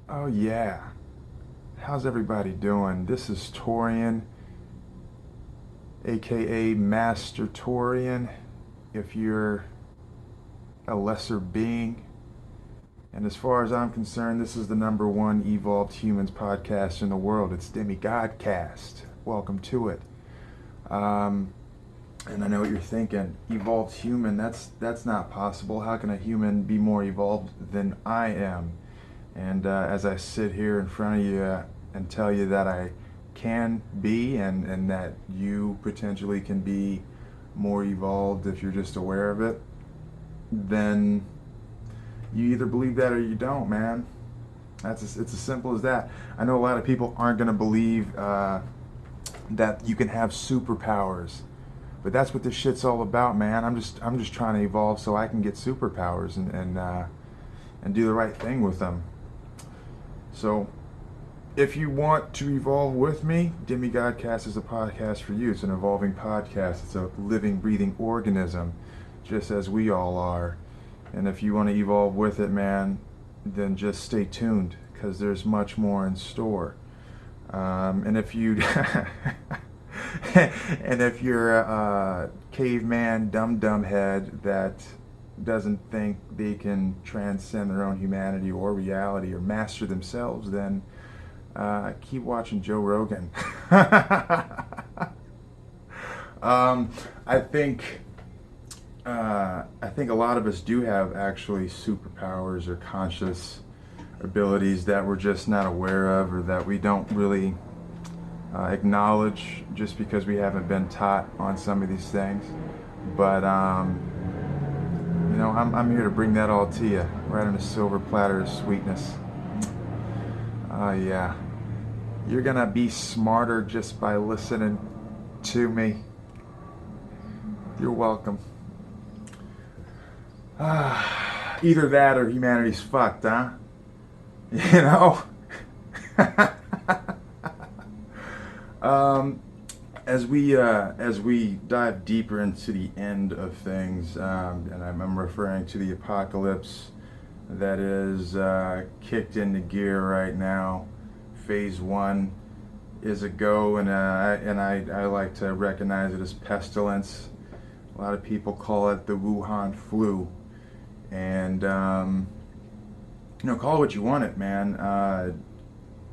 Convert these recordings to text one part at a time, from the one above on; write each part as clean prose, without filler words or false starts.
Oh yeah. How's everybody doing? This is Torian, aka Master Torian, if you're a lesser being. And as far as I'm concerned, this is the number one evolved humans podcast in the world. It's GthDCAST. Welcome to it. Um, and I know what you're thinking. Evolved human, that's not possible. How can a human be more evolved than I am? And as I sit here in front of you and tell you that I can be and that you potentially can be more evolved if you're just aware of it, then you either believe that or you don't, man. It's as simple as that. I know a lot of people aren't going to believe that you can have superpowers, but that's what this shit's all about, man. I'm just trying to evolve so I can get superpowers and do the right thing with them. So, if you want to evolve with me, GthDCAST is a podcast for you. It's an evolving podcast. It's a living, breathing organism, just as we all are. And if you want to evolve with it, man, then just stay tuned, because there's much more in store. And if you and if you're a caveman dum head that doesn't think they can transcend their own humanity or reality or master themselves, then keep watching Joe Rogan. I think a lot of us do have actually superpowers or conscious abilities that we're just not aware of, or that we don't really acknowledge just because we haven't been taught on some of these things. But I'm here to bring that all to you, right on a silver platter of sweetness. Yeah. You're gonna be smarter just by listening to me. You're welcome. Either that or humanity's fucked, huh? You know? As we dive deeper into the end of things, and I'm referring to the apocalypse that is kicked into gear right now. Phase 1 is a go, and I like to recognize it as pestilence. A lot of people call it the Wuhan flu, and call it what you want it, man.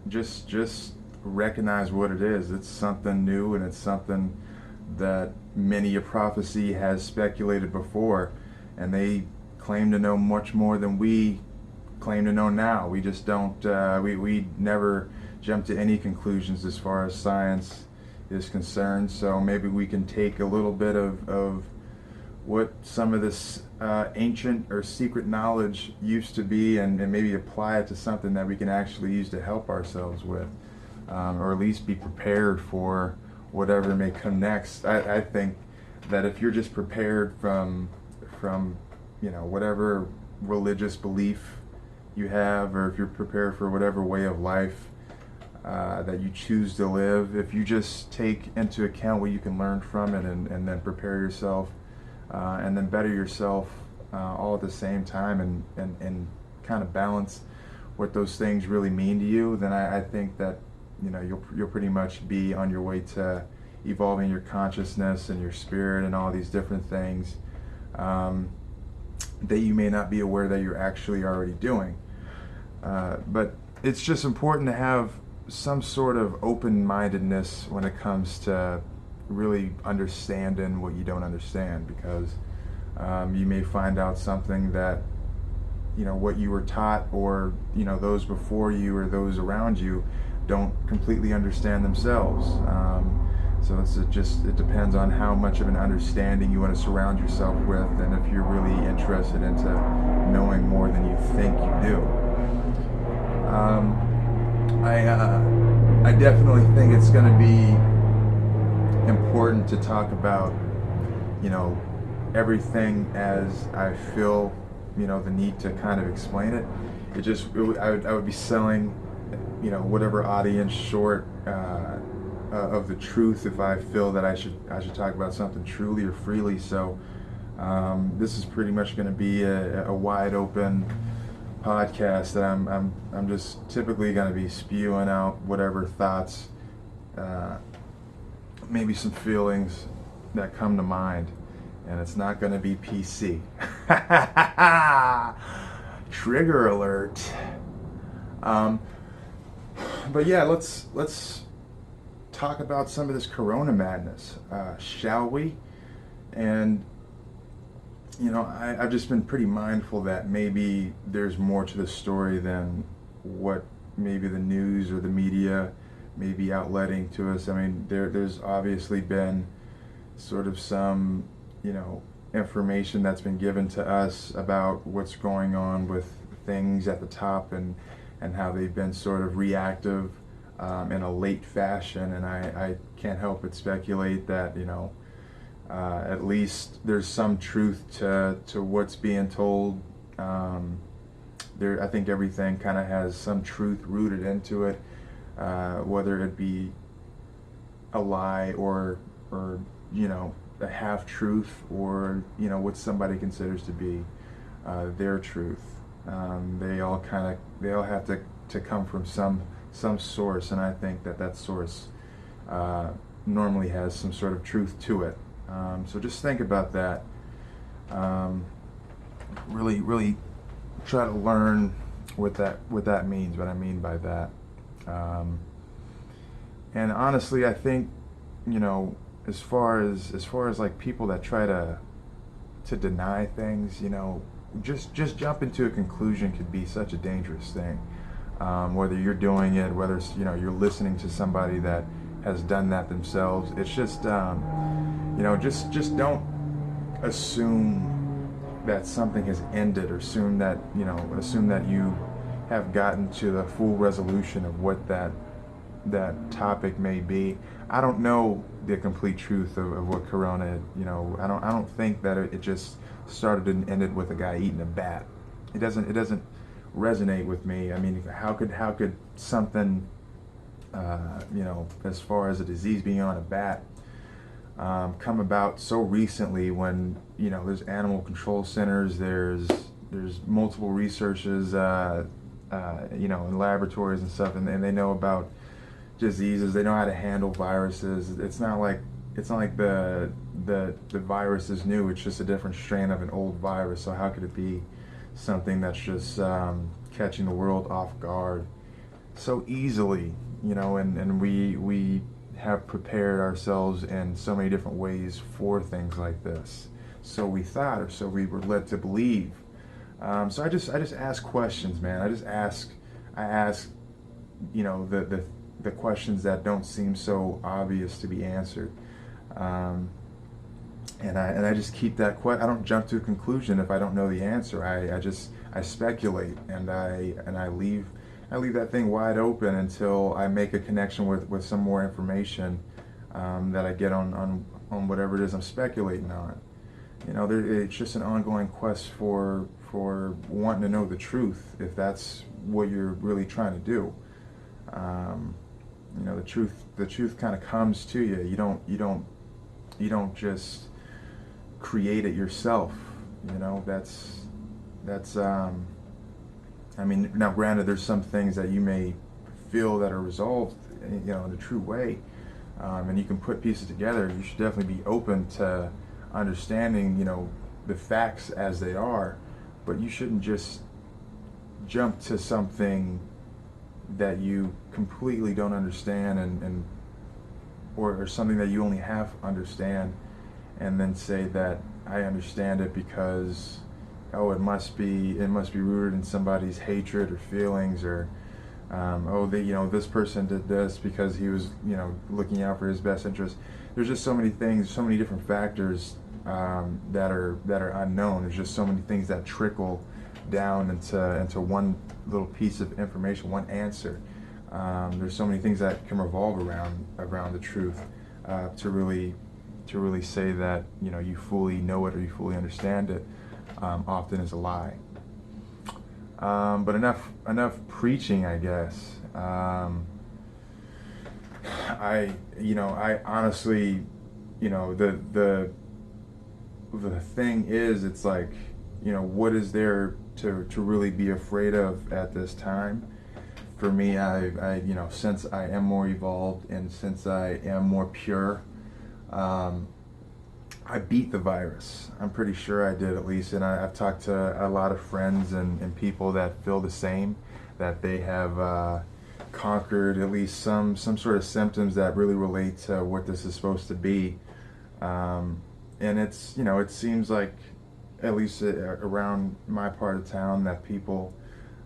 Just recognize what it is. It's something new, and it's something that many a prophecy has speculated before, and they claim to know much more than we claim to know now. We just don't, we never jump to any conclusions as far as science is concerned. So maybe we can take a little bit of what some of this ancient or secret knowledge used to be, and maybe apply it to something that we can actually use to help ourselves with, or at least be prepared for whatever may come next. I think that if you're just prepared from whatever religious belief you have, or if you're prepared for whatever way of life that you choose to live, if you just take into account what you can learn from it, and then prepare yourself, and then better yourself all at the same time, and kind of balance what those things really mean to you, then I think that you'll pretty much be on your way to evolving your consciousness and your spirit and all these different things that you may not be aware that you're actually already doing. But it's just important to have some sort of open-mindedness when it comes to really understanding what you don't understand, because you may find out something that what you were taught, or those before you or those around you don't completely understand themselves. So it depends on how much of an understanding you want to surround yourself with, and if you're really interested into knowing more than you think you do. I definitely think it's going to be important to talk about everything as I feel the need to kind of explain it. I would be selling whatever audience short of the truth if I feel that I should talk about something truly or freely. So this is pretty much going to be a wide open podcast that I'm just typically going to be spewing out whatever thoughts, maybe some feelings that come to mind, and it's not going to be PC. Trigger alert. But yeah, let's talk about some of this Corona madness, shall we? And I've just been pretty mindful that maybe there's more to the story than what maybe the news or the media may be outletting to us. I mean, there's obviously been sort of some, information that's been given to us about what's going on with things at the top and how they've been sort of reactive in a late fashion. And I can't help but speculate that, at least there's some truth to what's being told. I think everything kind of has some truth rooted into it, whether it be a lie or a half truth, or what somebody considers to be their truth. They all have to come from some source, and I think that source normally has some sort of truth to it. So just think about that. Really try to learn what that means, what I mean by that. And honestly, I think, as far as like people that try to deny things, just jump into a conclusion could be such a dangerous thing. Whether you're doing it, whether you're listening to somebody that has done that themselves, it's just just don't assume that something has ended, or assume that you have gotten to the full resolution of what that topic may be. I don't know the complete truth of what Corona. I don't think that it just started and ended with a guy eating a bat. It doesn't resonate with me. I mean, how could something as far as a disease being on a bat come about so recently, when there's animal control centers, there's multiple researchers in laboratories and stuff, and they know about diseases, they know how to handle viruses. It's not like the virus is new, it's just a different strain of an old virus. So how could it be something that's just catching the world off guard so easily? And we have prepared ourselves in so many different ways for things like this. So we thought, or so we were led to believe. So I just ask questions, man. I ask the questions that don't seem so obvious to be answered. And I just keep that I don't jump to a conclusion if I don't know the answer. I speculate, and I leave that thing wide open until I make a connection with some more information that I get on whatever it is I'm speculating on. It's just an ongoing quest for wanting to know the truth, if that's what you're really trying to do. The truth kind of comes to you. You don't just create it yourself. That's I mean, now granted, there's some things that you may feel that are resolved, in a true way, and you can put pieces together. You should definitely be open to understanding, the facts as they are, but you shouldn't just jump to something that you completely don't understand, or something that you only half understand, and then say that I understand it because it must be rooted in somebody's hatred or feelings, or this person did this because he was looking out for his best interest. There's just so many things, so many different factors that are unknown. There's just so many things that trickle down into one little piece of information, one answer. There's so many things that can revolve around the truth to really say that you fully know it or you fully understand it. Often is a lie. But enough preaching, I guess. I honestly, the thing is, it's like, what is there to really be afraid of at this time. For me, since I am more evolved and since I am more pure, I beat the virus. I'm pretty sure I did, at least, and I've talked to a lot of friends and people that feel the same, that they have conquered at least some sort of symptoms that really relate to what this is supposed to be. And it's, it seems like, at least around my part of town, that people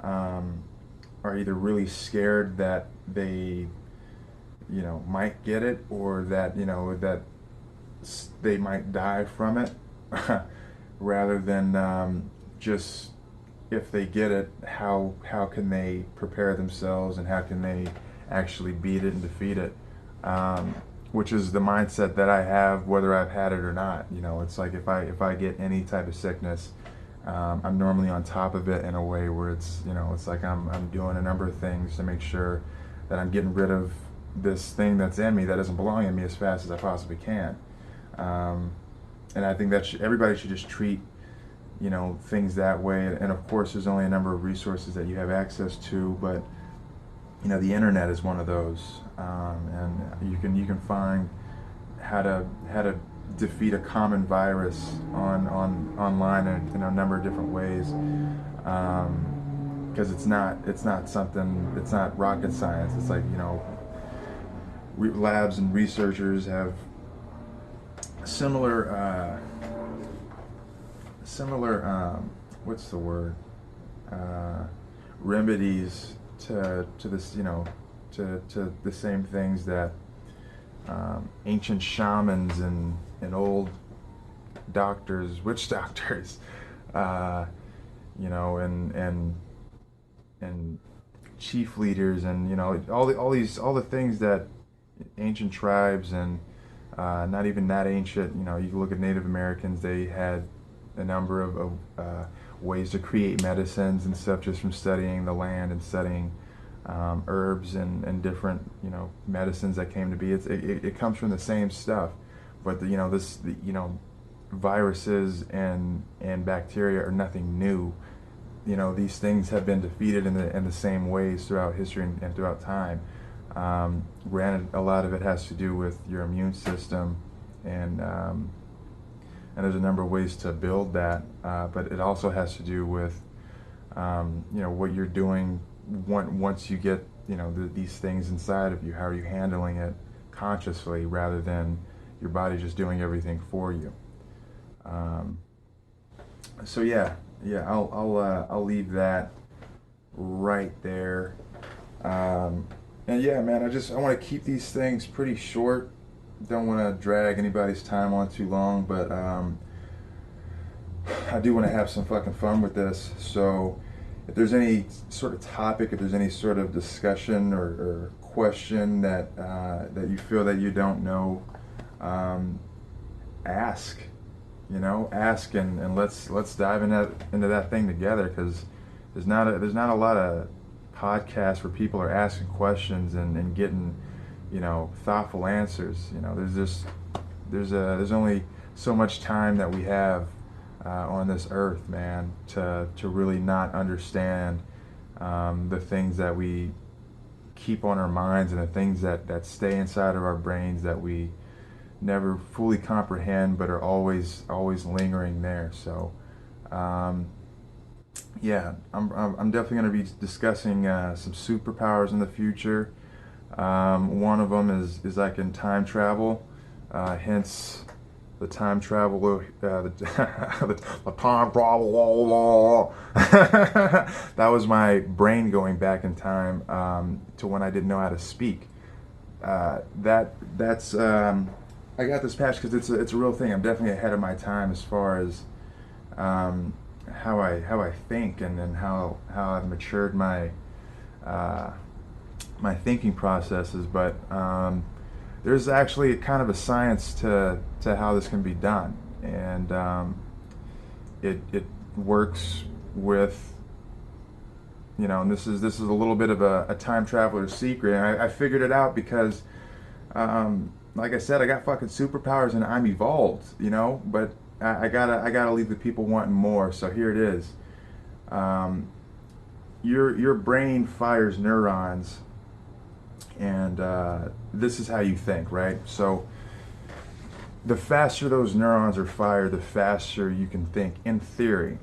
are either really scared that they, might get it, or that, that they might die from it, rather than just, if they get it, how can they prepare themselves and how can they actually beat it and defeat it, which is the mindset that I have whether I've had it or not. It's like if I get any type of sickness, I'm normally on top of it in a way where it's like I'm doing a number of things to make sure that I'm getting rid of this thing that's in me that doesn't belong in me as fast as I possibly can. And I think that everybody should just treat things that way. And of course, there's only a number of resources that you have access to, but the internet is one of those, and you can find how to defeat a common virus online in a number of different ways, because it's not rocket science. It's like labs and researchers have similar what's the word, remedies to this, to the same things that ancient shamans and old doctors, witch doctors, and chief leaders, and all the things that ancient tribes, and not even that ancient, you can look at Native Americans. They had a number of ways to create medicines and stuff just from studying the land and studying herbs and different medicines that came to be. It comes from the same stuff, but viruses and bacteria are nothing new. These things have been defeated in the same ways throughout history and throughout time. Granted, a lot of it has to do with your immune system, and there's a number of ways to build that, but it also has to do with what you're doing once you get these things inside of you. How are you handling it consciously, rather than your body just doing everything for you? So I'll leave that right there. And yeah, man, I want to keep these things pretty short. Don't want to drag anybody's time on too long, but I do want to have some fucking fun with this. So if there's any sort of topic, if there's any sort of discussion or question that you feel that you don't know, ask. Ask, and let's dive into that thing together, because there's not a lot of podcasts where people are asking questions and getting thoughtful answers. There's only so much time that we have on this earth, man, to really not understand the things that we keep on our minds, and the things that stay inside of our brains that we never fully comprehend, but are always lingering there. So yeah, I'm definitely going to be discussing some superpowers in the future. One of them is like in time travel, hence the time travel, the time travel. That was my brain going back in time to when I didn't know how to speak. That's I got this patch because it's a real thing. I'm definitely ahead of my time as far as how I think, and how I've matured my my thinking processes. But there's actually kind of a science to how this can be done, and it works with, and this is a little bit of a time traveler's secret. And I figured it out because like I said, I got fucking superpowers and I'm evolved, but I gotta leave the people wanting more. So here it is. Your brain fires neurons, and this is how you think, right? So the faster those neurons are fired, the faster you can think, in theory.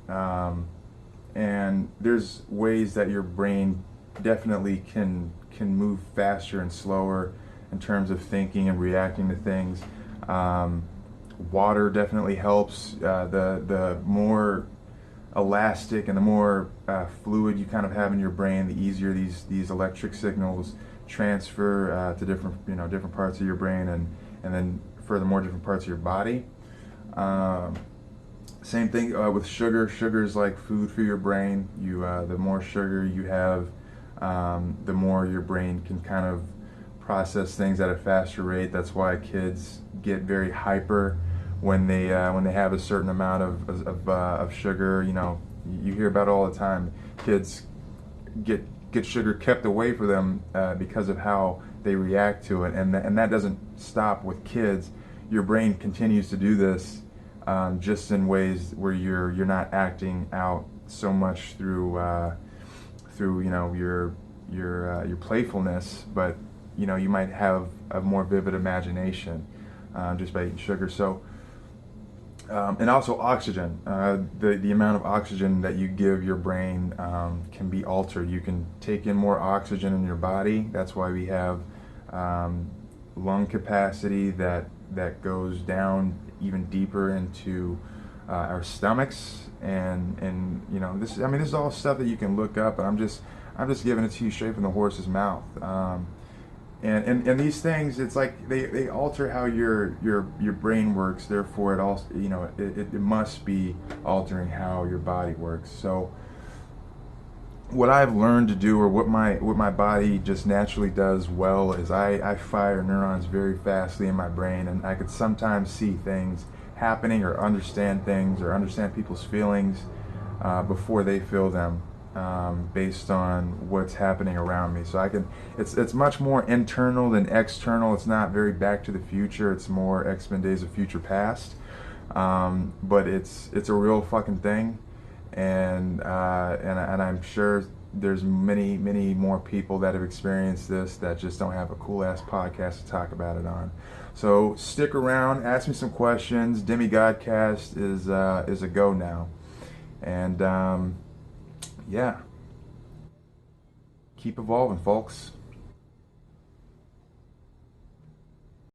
And there's ways that your brain definitely can move faster and slower in terms of thinking and reacting to things. Water definitely helps. The more elastic and the more fluid you kind of have in your brain, the easier these electric signals transfer to different parts of your brain, and then furthermore different parts of your body. Same thing with sugar. Sugar is like food for your brain. The more sugar you have, the more your brain can kind of process things at a faster rate. That's why kids get very hyper when they have a certain amount of sugar. You hear about it all the time. Kids get sugar kept away from them because of how they react to it, and that doesn't stop with kids. Your brain continues to do this. Just in ways where you're not acting out so much through your playfulness, but you might have a more vivid imagination just by eating sugar. So and also oxygen, the amount of oxygen that you give your brain can be altered. You can take in more oxygen in your body. That's why we have lung capacity that goes down even deeper into our stomachs, and this is all stuff that you can look up, but I'm just giving it to you straight from the horse's mouth. And these things, it's like they alter how your brain works. Therefore, it also it must be altering how your body works. So what I've learned to do, or what my body just naturally does well, is I fire neurons very fastly in my brain, and I could sometimes see things happening, or understand things, or understand people's feelings before they feel them, based on what's happening around me. So it's much more internal than external. It's not very Back to the Future. It's more X-Men Days of Future Past. But it's a real fucking thing. And I'm sure there's many more people that have experienced this that just don't have a cool ass podcast to talk about it on. So stick around, ask me some questions. GthDCAST is a go now, and yeah, keep evolving, folks.